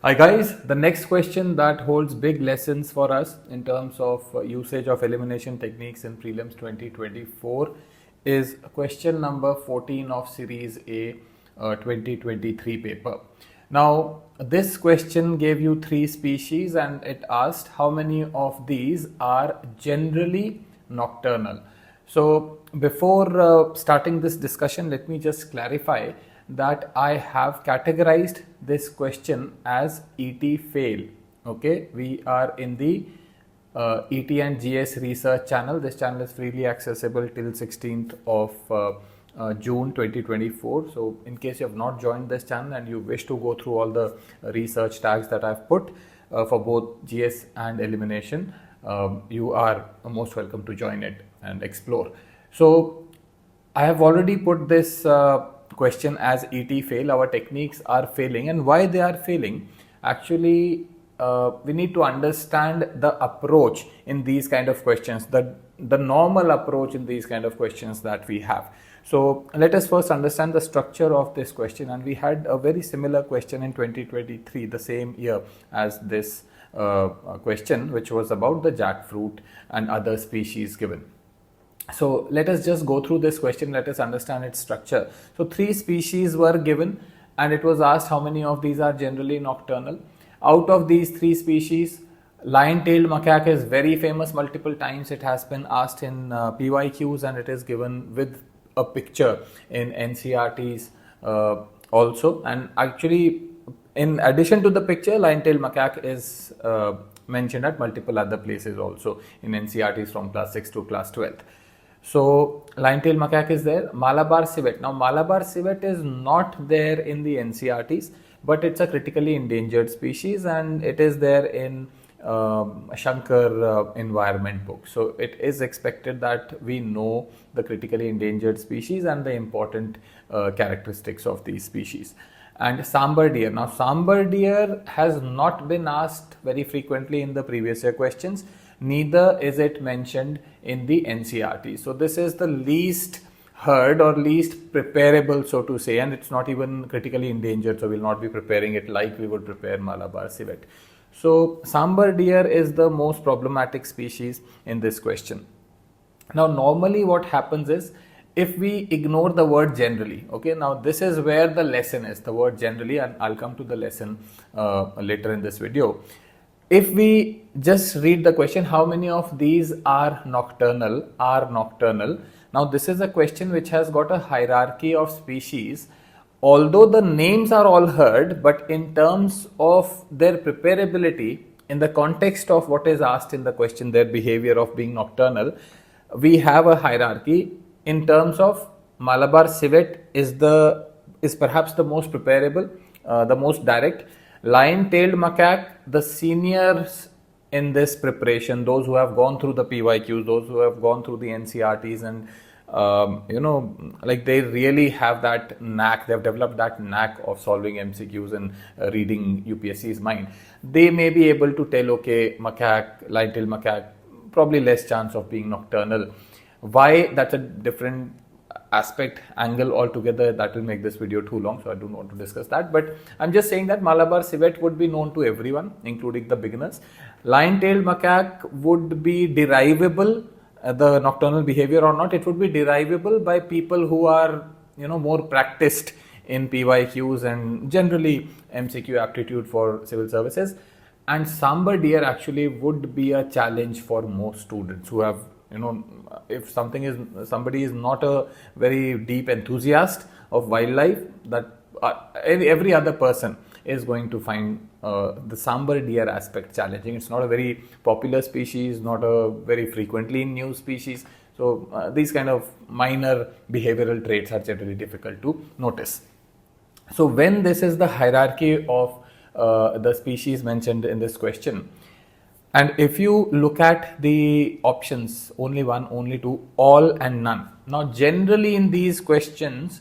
Hi guys, the next question that holds big lessons for us in terms of usage of elimination techniques in prelims 2024 is question number 14 of series A 2023 paper. Now this question gave you three species and it asked how many of these are generally nocturnal. So before starting this discussion, let me just clarify that I have categorized this question as ET fail. Okay, we are in the ET and GS research channel. This channel is freely accessible till 16th of June 2024. So in case you have not joined this channel and you wish to go through all the research tags that I've put for both GS and elimination, you are most welcome to join it and explore. So I have already put this question as ET fail. Our techniques are failing, and why they are failing, actually we need to understand the approach in these kind of questions, the normal approach in these kind of questions that we have. So let us first understand the structure of this question, and we had a very similar question in 2023, the same year as this question, which was about the jackfruit and other species given. So let us just go through this question, let us understand its structure. So three species were given and it was asked how many of these are generally nocturnal. Out of these three species, lion-tailed macaque is very famous. Multiple times it has been asked in PYQs and it is given with a picture in NCERTs also. And actually, in addition to the picture, lion-tailed macaque is mentioned at multiple other places also in NCERTs from class 6 to class 12. So lion-tailed macaque is there. Malabar civet. Now Malabar civet is not there in the NCERTs, but it's a critically endangered species and it is there in Shankar environment book. So it is expected that we know the critically endangered species and the important characteristics of these species. And sambar deer. Now sambar deer has not been asked very frequently in the previous year questions. Neither is it mentioned in the NCERT. So this is the least heard or least preparable, so to say, and it's not even critically endangered, so we'll not be preparing it like we would prepare Malabar civet. So sambar deer is the most problematic species in this question. Now normally what happens is, if we ignore the word generally, okay, now this is where the lesson is, the word generally, and I'll come to the lesson later in this video. If we just read the question, how many of these are nocturnal? Now this is a question which has got a hierarchy of species. Although the names are all heard, but in terms of their preparability, in the context of what is asked in the question, their behavior of being nocturnal, we have a hierarchy. In terms of Malabar civet is perhaps the most preparable, the most direct. Lion-tailed macaque, the seniors in this preparation, those who have gone through the PYQs, those who have gone through the NCERTs, and like they really have that knack, they have developed that knack of solving MCQs and reading UPSC's mind. They may be able to tell, okay, macaque, lion-tailed macaque, probably less chance of being nocturnal. Why? That's a different aspect, angle altogether. That will make this video too long, so I don't want to discuss that, but I'm just saying that Malabar civet would be known to everyone, including the beginners. Lion-tailed macaque would be derivable, the nocturnal behavior or not, it would be derivable by people who are more practiced in PYQs and generally MCQ aptitude for civil services. And sambar deer actually would be a challenge for most students who have, if somebody is not a very deep enthusiast of wildlife, that every other person is going to find the sambar deer aspect challenging. It's not a very popular species, not a very frequently in news species. So these kind of minor behavioral traits are generally difficult to notice. So when this is the hierarchy of the species mentioned in this question, and if you look at the options, only one, only two, all and none. Now generally in these questions,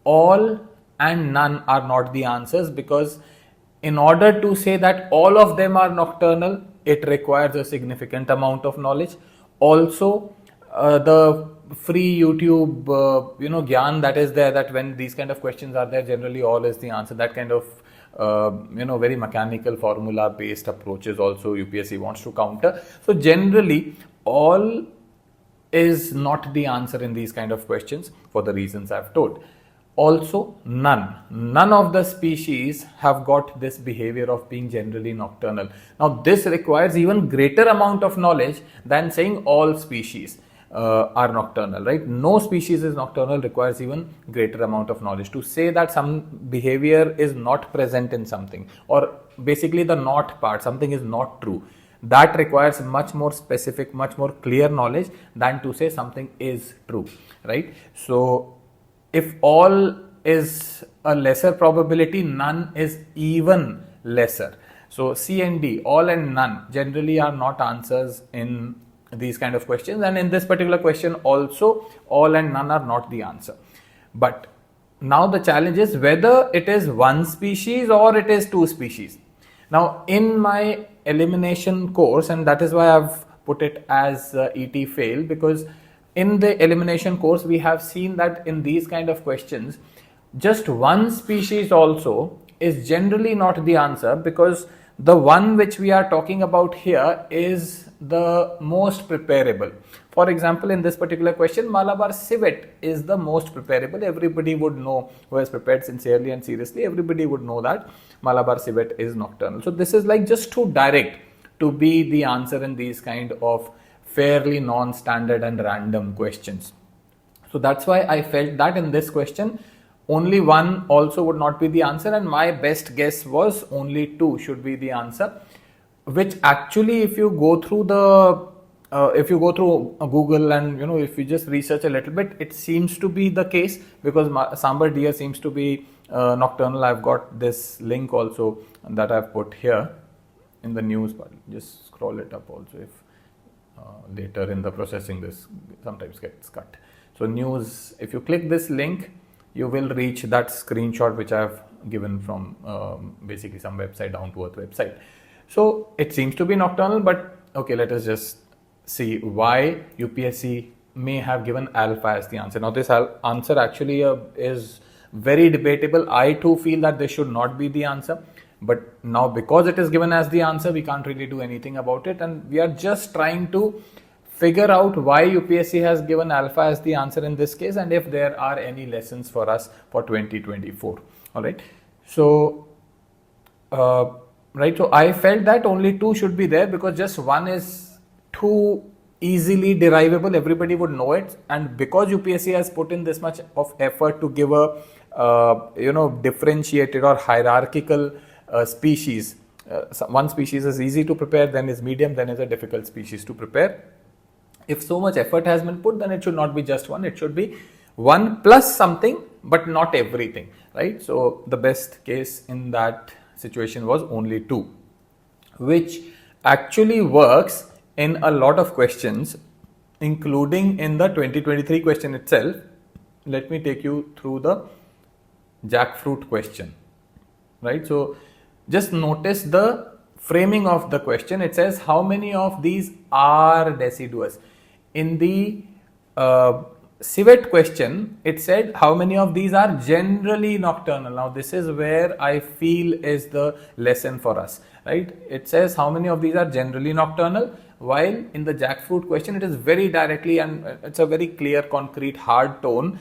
all and none are not the answers, because in order to say that all of them are nocturnal, it requires a significant amount of knowledge. Also, the free YouTube, gyan that is there, that when these kind of questions are there, generally all is the answer. That kind of very mechanical formula based approaches also UPSC wants to counter. So generally all is not the answer in these kind of questions for the reasons I've told. Also, none of the species have got this behavior of being generally nocturnal. Now this requires even greater amount of knowledge than saying all species are nocturnal, right? No species is nocturnal requires even greater amount of knowledge. To say that some behavior is not present in something, or basically the not part, something is not true, that requires much more specific, much more clear knowledge than to say something is true, right? So if all is a lesser probability, none is even lesser. So C and D, all and none, generally are not answers in these kind of questions, and in this particular question also all and none are not the answer. But now the challenge is whether it is one species or it is two species. Now in my elimination course, and that is why I've put it as ET fail, because in the elimination course we have seen that in these kind of questions just one species also is generally not the answer, because the one which we are talking about here is the most preparable. For example, in this particular question, Malabar civet is the most preparable. Everybody would know, who has prepared sincerely and seriously, everybody would know that Malabar civet is nocturnal. So this is like just too direct to be the answer in these kind of fairly non-standard and random questions. So that's why I felt that in this question only one also would not be the answer, and my best guess was only two should be the answer, which actually if you go through Google and if you just research a little bit, it seems to be the case, because sambar deer seems to be nocturnal. I've got this link also that I've put here in the news, but just scroll it up also if later in the processing this sometimes gets cut. So news, if you click this link, you will reach that screenshot which I have given from basically some website, down to earth website. So it seems to be nocturnal, but okay, let us just see why UPSC may have given alpha as the answer. Now this answer actually is very debatable. I too feel that this should not be the answer, but now because it is given as the answer, we can't really do anything about it, and we are just trying to figure out why UPSC has given alpha as the answer in this case, and if there are any lessons for us for 2024. All right. So, so I felt that only two should be there, because just one is too easily derivable. Everybody would know it, and because UPSC has put in this much of effort to give a differentiated or hierarchical species. One species is easy to prepare, then is medium, then is a difficult species to prepare. If so much effort has been put, then it should not be just one, it should be one plus something, but not everything, right? So the best case in that situation was only two, which actually works in a lot of questions, including in the 2023 question itself. Let me take you through the jackfruit question, right? So just notice the framing of the question. It says how many of these are deciduous. In the civet question, it said how many of these are generally nocturnal. Now this is where I feel is the lesson for us, right? It says how many of these are generally nocturnal, while in the jackfruit question it is very directly, and it's a very clear, concrete, hard tone,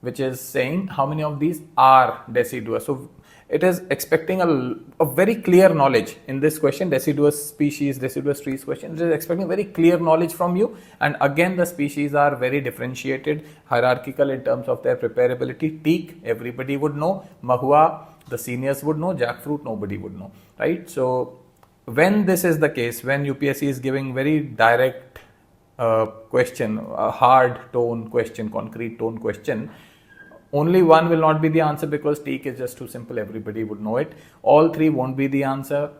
which is saying how many of these are deciduous. So it is expecting a very clear knowledge in this question, deciduous species, deciduous trees question. It is expecting very clear knowledge from you, and again the species are very differentiated, hierarchical in terms of their preparability. Teak, everybody would know. Mahua, the seniors would know. Jackfruit, nobody would know, right? So when this is the case, when UPSC is giving very direct question, a hard tone question, concrete tone question, only one will not be the answer, because teak is just too simple, everybody would know it. All three won't be the answer,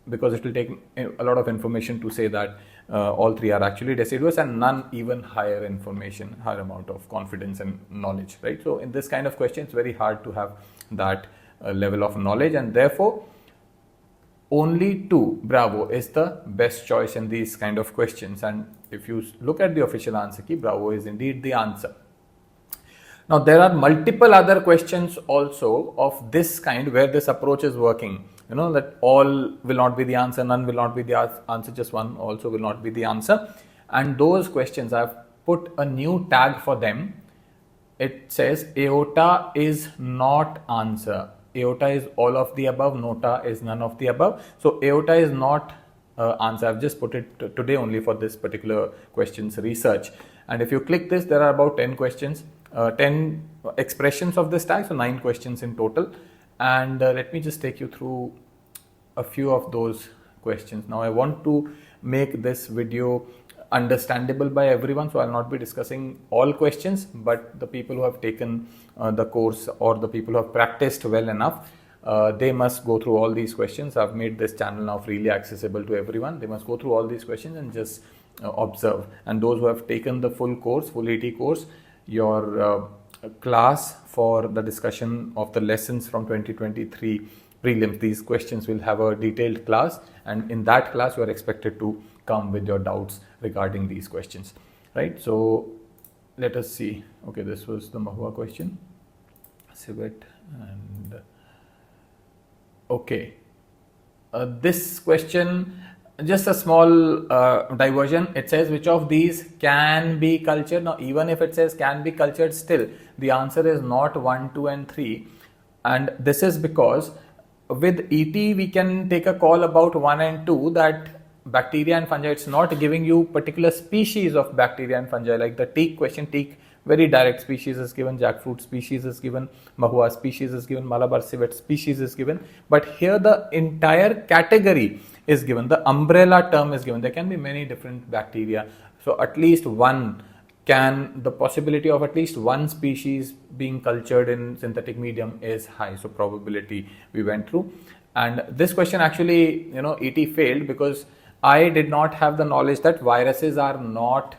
because it will take a lot of information to say that all three are actually deciduous, and none even higher information, higher amount of confidence and knowledge, right? So in this kind of question, it's very hard to have that level of knowledge, and therefore only two, Bravo, is the best choice in these kind of questions. And if you look at the official answer key, Bravo is indeed the answer. Now there are multiple other questions also of this kind where this approach is working. You know that all will not be the answer, none will not be the answer, just one also will not be the answer. And those questions, I've put a new tag for them. It says aorta is not answer. Aorta is all of the above, nota is none of the above. So aorta is not answer. I've just put it today only for this particular questions research. And if you click this, there are about 10 questions, 10 expressions of this tag, so 9 questions in total. And let me just take you through a few of those questions. Now I want to make this video understandable by everyone, so I'll not be discussing all questions, but the people who have taken the course or the people who have practiced well enough, they must go through all these questions. I've made this channel now freely accessible to everyone. They must go through all these questions and just observe. And those who have taken the full course, full AT course, your class for the discussion of the lessons from 2023 prelims, these questions will have a detailed class, and in that class you are expected to come with your doubts regarding these questions, right? So let us see. Okay, this was the Mahua question, civet, and okay, this question, just a small diversion. It says which of these can be cultured. Now even if it says can be cultured, still the answer is not 1, 2 and 3, and this is because with ET we can take a call about 1 and 2, that bacteria and fungi, it's not giving you particular species of bacteria and fungi. Like the teak question, teak, very direct species is given, jackfruit species is given, Mahua species is given, Malabar civet species is given, but here the entire category is given, the umbrella term is given. There can be many different bacteria, so at least one the possibility of at least one species being cultured in synthetic medium is high. So probability we went through. And this question actually, you know, ET failed because I did not have the knowledge that viruses are not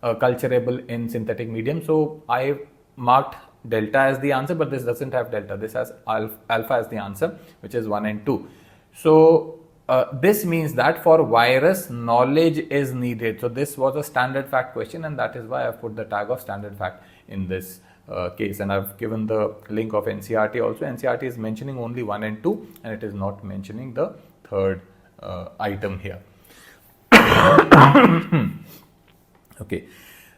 culturable in synthetic medium. So I marked delta as the answer, but this doesn't have delta. This has alpha as the answer, which is 1 and 2. So this means that for virus, knowledge is needed. So this was a standard fact question, and that is why I've put the tag of standard fact in this case. And I've given the link of NCERT also. NCERT is mentioning only 1 and 2, and it is not mentioning the third item here. Okay,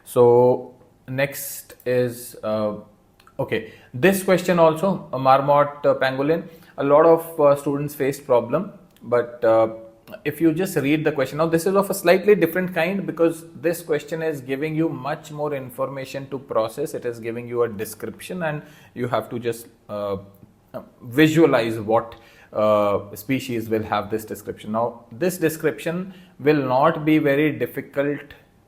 so next is okay, this question also, a marmot pangolin. A lot of students faced problem, but if you just read the question, now this is of a slightly different kind because this question is giving you much more information to process. It is giving you a description, and you have to just visualize what species will have this description. Now this description will not be very difficult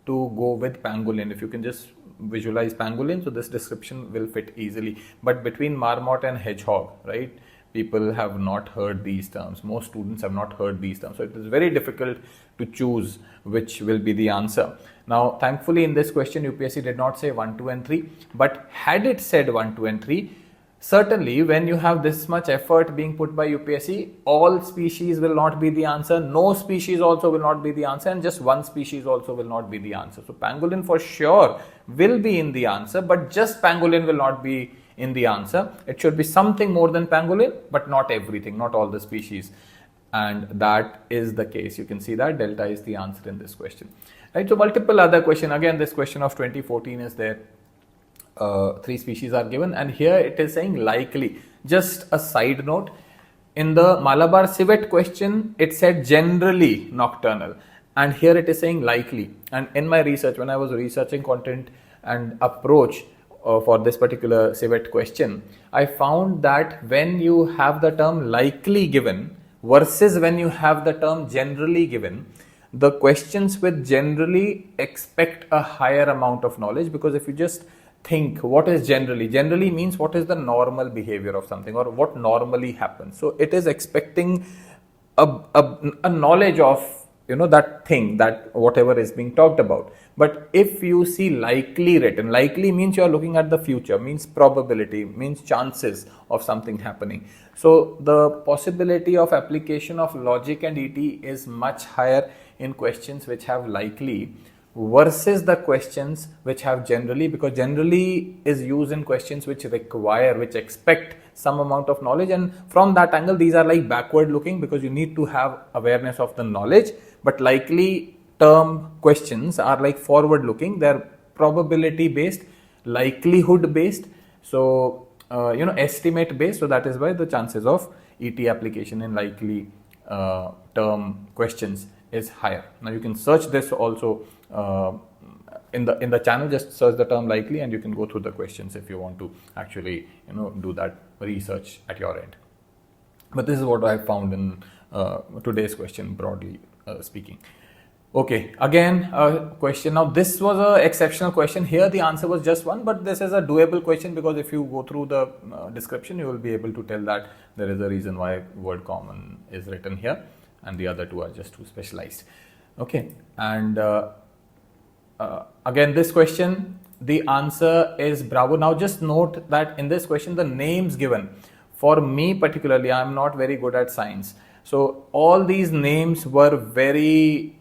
to go with pangolin. If you can just visualize pangolin, so this description will fit easily. But between marmot and hedgehog, right, people have not heard these terms. Most students have not heard these terms. So it is very difficult to choose which will be the answer. Now thankfully in this question UPSC did not say 1, 2 and 3, but had it said 1, 2 and 3, certainly when you have this much effort being put by UPSC, all species will not be the answer, no species also will not be the answer, and just one species also will not be the answer. So pangolin for sure will be in the answer, but just pangolin will not be in the answer. It should be something more than pangolin, but not everything, not all the species. And that is the case. You can see that delta is the answer in this question. Right, so multiple other question. Again, this question of 2014 is there. 3 species are given, and here it is saying likely. Just a side note, in the Malabar civet question it said generally nocturnal, and here it is saying likely. And in my research, when I was researching content and approach for this particular civet question, I found that when you have the term likely given versus when you have the term generally given, the questions with generally expect a higher amount of knowledge, because if you just think what is generally, generally means what is the normal behavior of something or what normally happens. So it is expecting a knowledge of, you know, that thing, that whatever is being talked about. But if you see likely written, likely means you are looking at the future, means probability, means chances of something happening. So the possibility of application of logic and ET is much higher in questions which have likely versus the questions which have generally, because generally is used in questions which require, which expect some amount of knowledge, and from that angle these are like backward looking because you need to have awareness of the knowledge. But likely term questions are like forward looking, they're probability based, likelihood based, so estimate based. So that is why the chances of ET application in likely term questions is higher. Now you can search this also in the channel, just search the term likely and you can go through the questions if you want to actually do that research at your end. But this is what I found in today's question, broadly speaking. Okay, again a question. Now this was an exceptional question. Here the answer was just one, but this is a doable question because if you go through the description, you will be able to tell that there is a reason why word common is written here and the other two are just too specialized. Okay, and again this question, the answer is Bravo. Now just note that in this question the names given, for me particularly, I am not very good at science, so all these names were very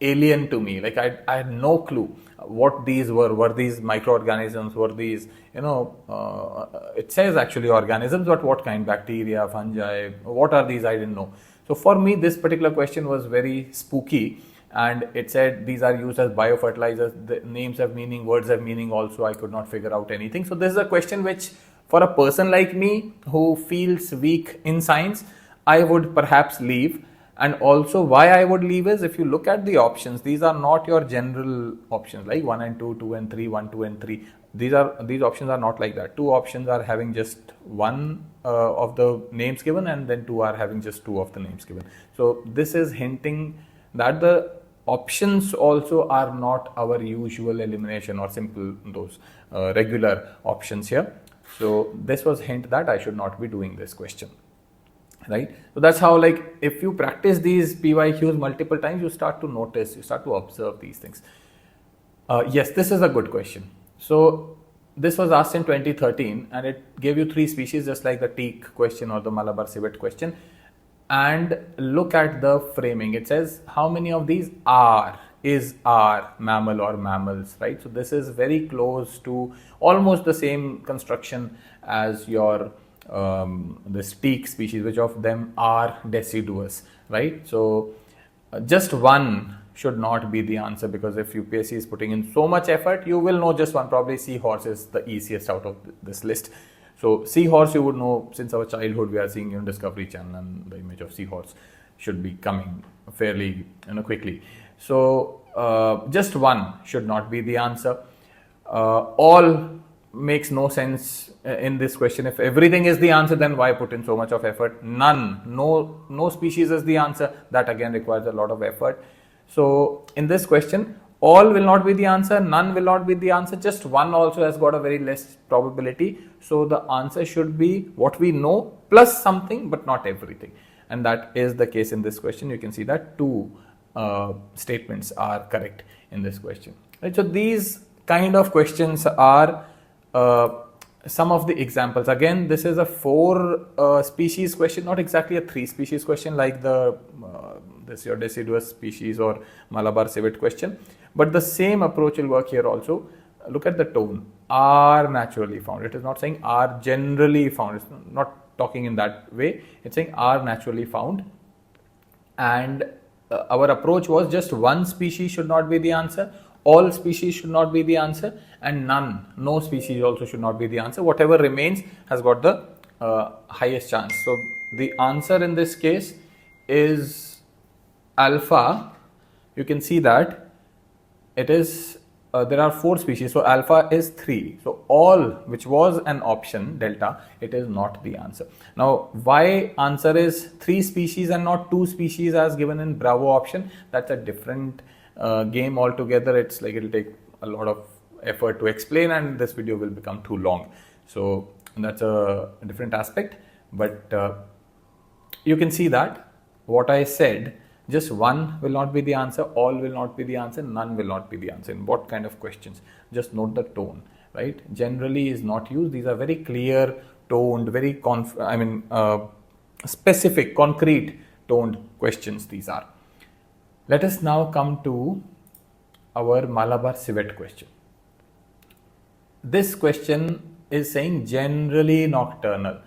alien to me. Like I had no clue what these were these microorganisms, were these it says actually organisms, but what kind, bacteria, fungi, what are these, I didn't know. So for me this particular question was very spooky, and it said these are used as biofertilizers, the names have meaning, words have meaning also. I could not figure out anything. So this is a question which for a person like me who feels weak in science, I would perhaps leave. And also why I would leave is, if you look at the options, these are not your general options like 1 and 2, 2 and 3, 1, 2 and 3. These options are not like that. Two options are having just one of the names given, and then two are having just two of the names given. So this is hinting that the options also are not our usual elimination or simple those regular options here. So this was hint that I should not be doing this question. Right, so that's how, like, if you practice these PYQs multiple times, you start to notice, you start to observe these things. Yes, this is a good question. So this was asked in 2013 and it gave you 3 species, just like the teak question or the Malabar civet question. And look at the framing. It says how many of these are mammal or mammals, right? So this is very close to almost the same construction as your this teak species, which of them are deciduous, right? So just one should not be the answer, because if UPSC is putting in so much effort, you will know just one. Probably seahorse is the easiest out of this list. So seahorse you would know since our childhood. We are seeing in Discovery Channel and the image of seahorse should be coming fairly quickly. So just one should not be the answer. All makes no sense in this question. If everything is the answer, then why put in so much of effort? None, no species is the answer. That again requires a lot of effort. So in this question, all will not be the answer, none will not be the answer, just one also has got a very less probability. So the answer should be what we know plus something, but not everything. And that is the case in this question. You can see that 2 statements are correct in this question. Right? So these kind of questions are some of the examples. Again, this is a 4 species question, not exactly a 3 species question like the this your deciduous species or Malabar civet question, but the same approach will work here also. Look at the tone. Are naturally found. It is not saying are generally found. It's not talking in that way. It's saying are naturally found. And our approach was just one species should not be the answer, all species should not be the answer, and no species also should not be the answer. Whatever remains has got the highest chance. So the answer in this case is alpha. You can see that it is there are 4 species, so alpha is 3. So all, which was an option delta, it is not the answer. Now why answer is 3 species and not 2 species as given in Bravo option? That's a different game altogether. It's like it will take a lot of effort to explain and this video will become too long. So that's a different aspect. But you can see that what I said, just one will not be the answer, all will not be the answer, none will not be the answer. In what kind of questions? Just note the tone, right? Generally is not used. These are very clear toned, very specific, concrete toned questions these are. Let us now come to our Malabar civet question. This question is saying generally nocturnal.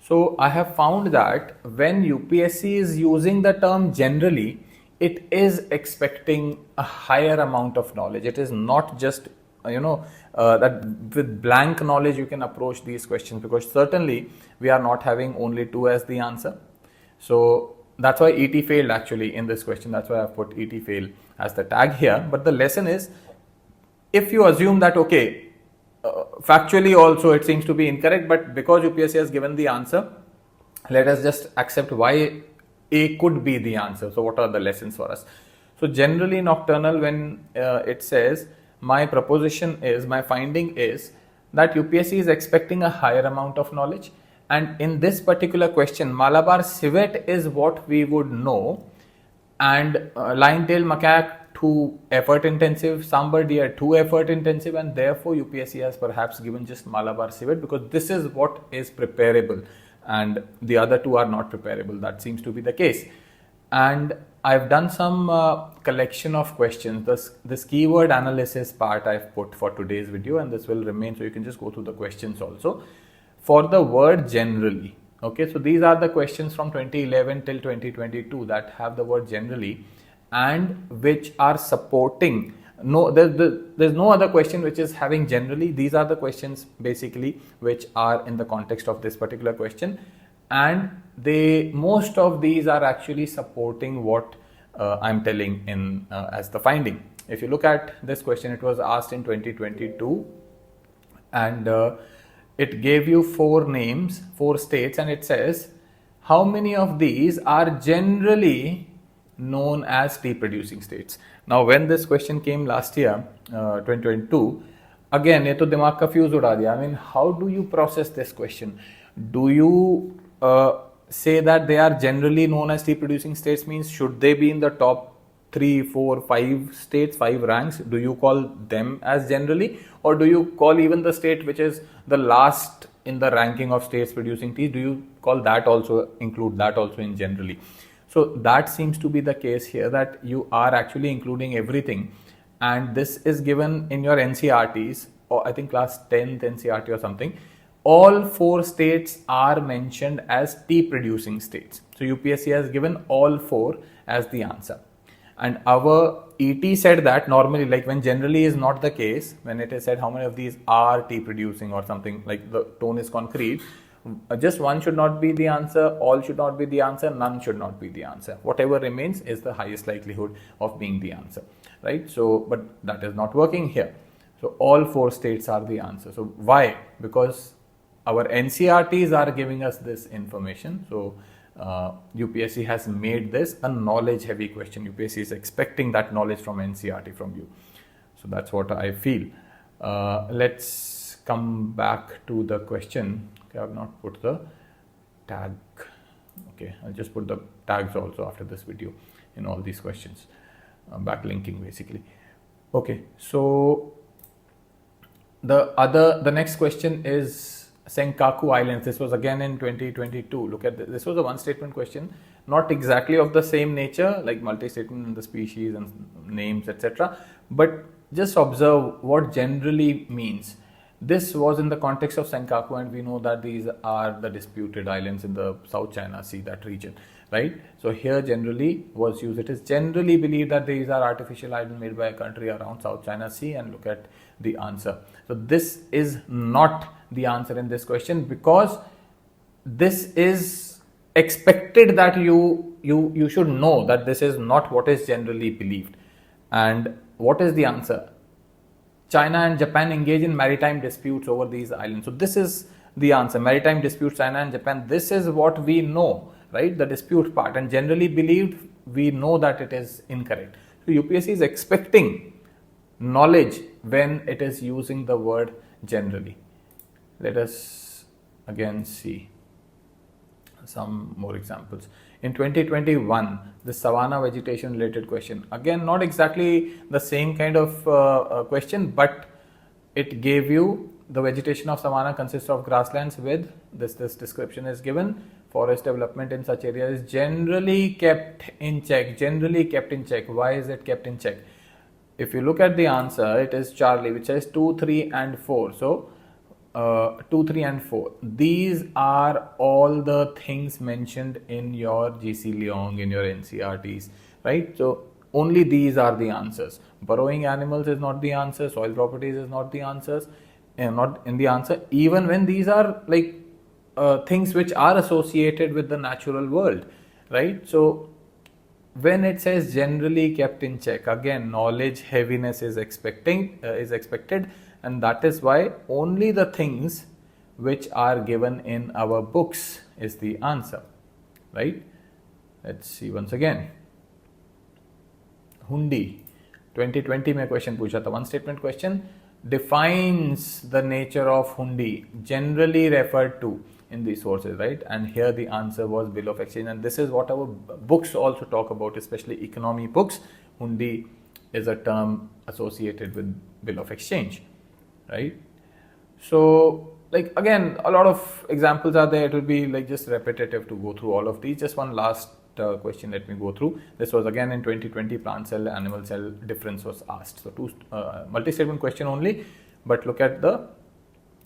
So I have found that when UPSC is using the term generally, it is expecting a higher amount of knowledge. It is not just that with blank knowledge you can approach these questions, because certainly we are not having only 2 as the answer. So that's why ET failed actually in this question. That's why I've put ET fail as the tag here. But the lesson is, if you assume that okay, factually also it seems to be incorrect, but because UPSC has given the answer, let us just accept why A could be the answer. So what are the lessons for us? So generally nocturnal, when it says my finding is that UPSC is expecting a higher amount of knowledge, and in this particular question Malabar civet is what we would know, and lion-tailed macaque too effort intensive, sambar deer too effort intensive, and therefore UPSC has perhaps given just Malabar civet because this is what is preparable and the other 2 are not preparable. That seems to be the case. And I've done some collection of questions. This keyword analysis part I've put for today's video, and this will remain, so you can just go through the questions also. For the word generally, okay, so these are the questions from 2011 till 2022 that have the word generally and which are supporting. There's no other question which is having generally. These are the questions basically which are in the context of this particular question, and most of these are actually supporting what I'm telling in as the finding. If you look at this question, it was asked in 2022, and it gave you 4 names, 4 states, and it says how many of these are generally known as tea producing states. Now when this question came last year, 2022, again ये तो दिमाग का fuse उड़ा दिया. I mean, how do you process this question? Do you say that they are generally known as tea producing states, means should they be in the top 3, 4, 5 states, 5 ranks? Do you call them as generally, or do you call even the state which is the last in the ranking of states producing tea, do you call that also, include that also in generally? So that seems to be the case here, that you are actually including everything, and this is given in your NCRTs, or I think class 10th NCRT or something. All 4 states are mentioned as tea producing states. So UPSC has given all 4 as the answer. And our ET said that normally, like when generally is not the case, when it is said how many of these are tea producing or something, like the tone is concrete, just 1 should not be the answer, all should not be the answer, none should not be the answer. Whatever remains is the highest likelihood of being the answer, right? So, but that is not working here. So all 4 states are the answer. So why? Because our NCRTs are giving us this information. So UPSC has made this a knowledge heavy question. UPSC is expecting that knowledge from NCRT from you. So that's what I feel. Let's come back to the question. Okay, I have not put the tag. Okay, I'll just put the tags also after this video in all these questions. Backlinking basically. Okay, so the next question is Senkaku Islands. This was again in 2022. Look at this. This was a 1 statement question, not exactly of the same nature, like multi-statement in the species and names, etc. But just observe what generally means. This was in the context of Senkaku, and we know that these are the disputed islands in the South China Sea, that region, right? So here generally was used. It is generally believed that these are artificial islands made by a country around South China Sea, and look at the answer. So this is not the answer in this question, because this is expected that you should know that this is not what is generally believed. And what is the answer? China and Japan engage in maritime disputes over these islands. So this is the answer. Maritime disputes, China and Japan. This is what we know, right? The dispute part, and generally believed, we know that it is incorrect. So UPSC is expecting knowledge when it is using the word generally. Let us again see some more examples. In 2021, the savanna vegetation related question, again not exactly the same kind of question, but it gave you the vegetation of savanna consists of grasslands with this description is given. Forest development in such areas is generally kept in check. Generally kept in check. Why is it kept in check? if you look at the answer, it is Charlie, which is 2, 3 and 4. So 2, 3 and 4. These are all the things mentioned in your GC Leong, in your NCRTs, right? So only these are the answers. Burrowing animals is not the answer. Soil properties is not the answers, not in the answer. Even when these are like things which are associated with the natural world, right? So when it says generally kept in check, again knowledge heaviness is expected, and that is why only the things which are given in our books is the answer, right? Let's see once again. Hundi 2020 में question पूछा था, one statement question, defines the nature of hundi generally referred to in the sources, right? And here the answer was bill of exchange, and this is what our books also talk about, especially economy books. Hundi is a term associated with bill of exchange, right? So like again, a lot of examples are there. It will be like just repetitive to go through all of these. Just one last question let me go through. This was again in 2020, plant cell animal cell difference was asked. So two multi-statement question only, but look at the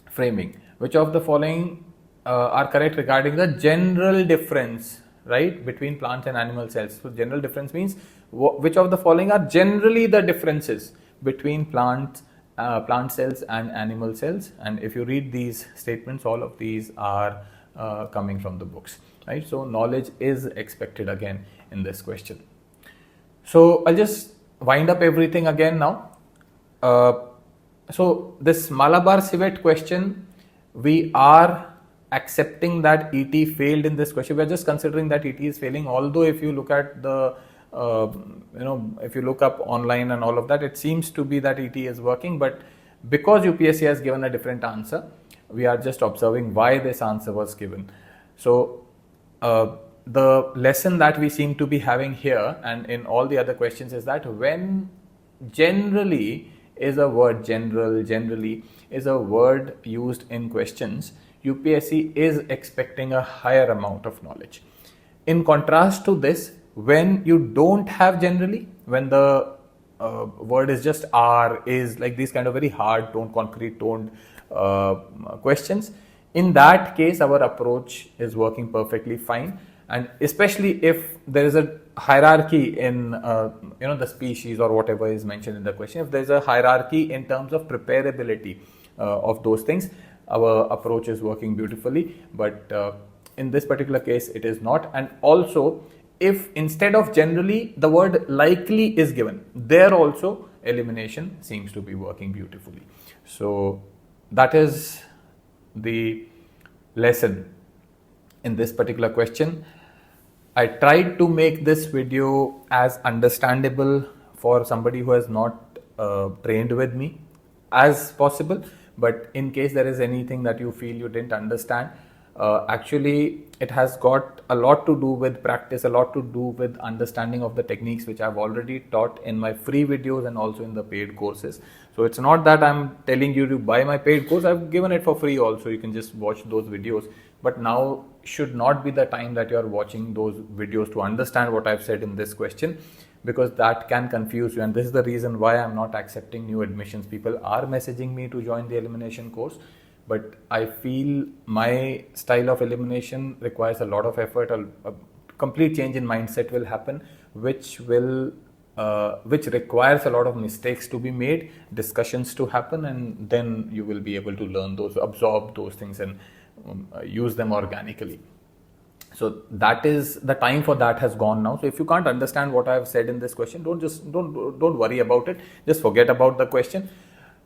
framing. Which of the following are correct regarding the general difference, right, between plant and animal cells? So general difference means which of the following are generally the differences between plant cells and animal cells? And if you read these statements, all of these are coming from the books, right? So knowledge is expected again in this question. So I'll just wind up everything again now. So this Malabar civet question, we are accepting that ET failed in this question. We are just considering that ET is failing, although if you look at the if you look up online and all of that, it seems to be that ET is working, but because UPSC has given a different answer, we are just observing why this answer was given. So the lesson that we seem to be having here and in all the other questions is that when generally is a word, generally is a word used in questions, UPSC is expecting a higher amount of knowledge. In contrast to this, when you don't have generally, when the word is just are, is, like these kind of very hard toned, concrete toned questions, in that case our approach is working perfectly fine. And especially if there is a hierarchy in the species or whatever is mentioned in the question, if there is a hierarchy in terms of preparability of those things, our approach is working beautifully. But in this particular case it is not. And also, if instead of generally the word likely is given, there also elimination seems to be working beautifully. So that is the lesson in this particular question. I tried to make this video as understandable for somebody who has not trained with me as possible, but in case there is anything that you feel you didn't understand, actually it has got a lot to do with practice, a lot to do with understanding of the techniques which I've already taught in my free videos and also in the paid courses. So it's not that I'm telling you to buy my paid course, I've given it for free also, you can just watch those videos. But now should not be the time that you are watching those videos to understand what I've said in this question, because that can confuse you, and this is the reason why I'm not accepting new admissions. People are messaging me to join the elimination course, but I feel my style of elimination requires a lot of effort. A complete change in mindset will happen, which requires a lot of mistakes to be made, discussions to happen, and then you will be able to learn those, absorb those things and use them organically. So that is the time for that has gone now. So if you can't understand what I have said in this question, don't worry about it. Just forget about the question.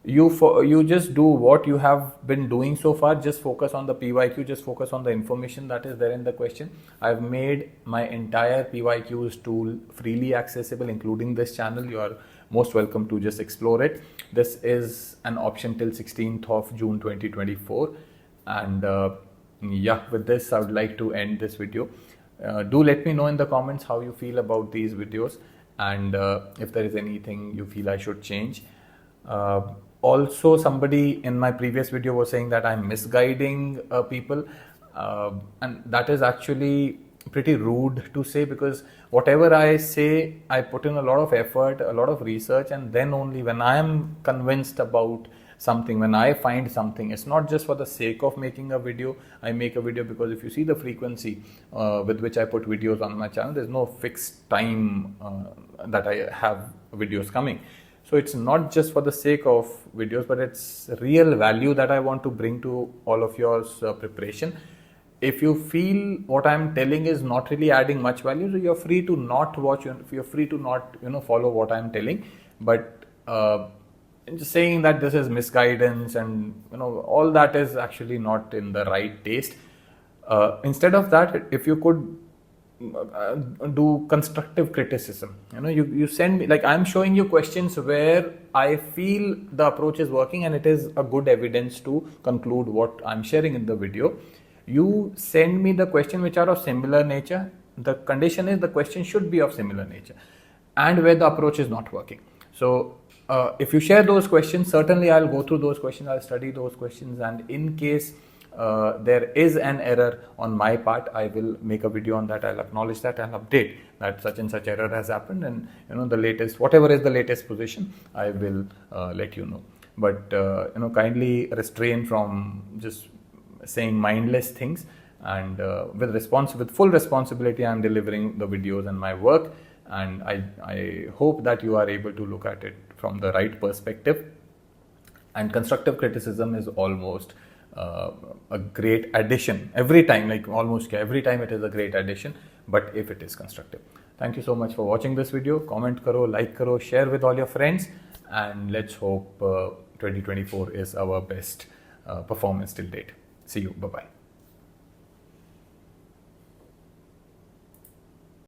You just do what you have been doing so far. Just focus on the PYQ. Just focus on the information that is there in the question. I've made my entire PYQs tool freely accessible, including this channel. You are most welcome to just explore it. This is an option till 16th of June 2024. And yeah, with this I would like to end this video. Do let me know in the comments how you feel about these videos, and if there is anything you feel I should change. Also, somebody in my previous video was saying that I'm misguiding people, and that is actually pretty rude to say, because whatever I say, I put in a lot of effort, a lot of research, and then only when I am convinced about something, when I find something, it's not just for the sake of making a video. I make a video because if you see the frequency with which I put videos on my channel, there's no fixed time that I have videos coming. So it's not just for the sake of videos, but it's real value that I want to bring to all of yours preparation. If you feel what I'm telling is not really adding much value, so you're free to not watch, you're free to not follow what I'm telling. But just saying that this is misguidance and all that is actually not in the right taste. Instead of that, if you could do constructive criticism, you send me, like I'm showing you questions where I feel the approach is working and it is a good evidence to conclude what I'm sharing in the video. You send me the question which are of similar nature. The condition is the question should be of similar nature and where the approach is not working. So if you share those questions, certainly I'll go through those questions, I'll study those questions, and in case there is an error on my part, I will make a video on that. I'll acknowledge that and update that such and such error has happened, and the latest, whatever is the latest position, I will let you know. But kindly refrain from just saying mindless things, and with full responsibility I'm delivering the videos and my work, and I hope that you are able to look at it from the right perspective. And constructive criticism is almost a great addition every time, like almost every time it is a great addition, but if it is constructive. Thank you so much for watching this video. Comment karo, like karo, share with all your friends, and let's hope 2024 is our best performance till date. See you. Bye-bye.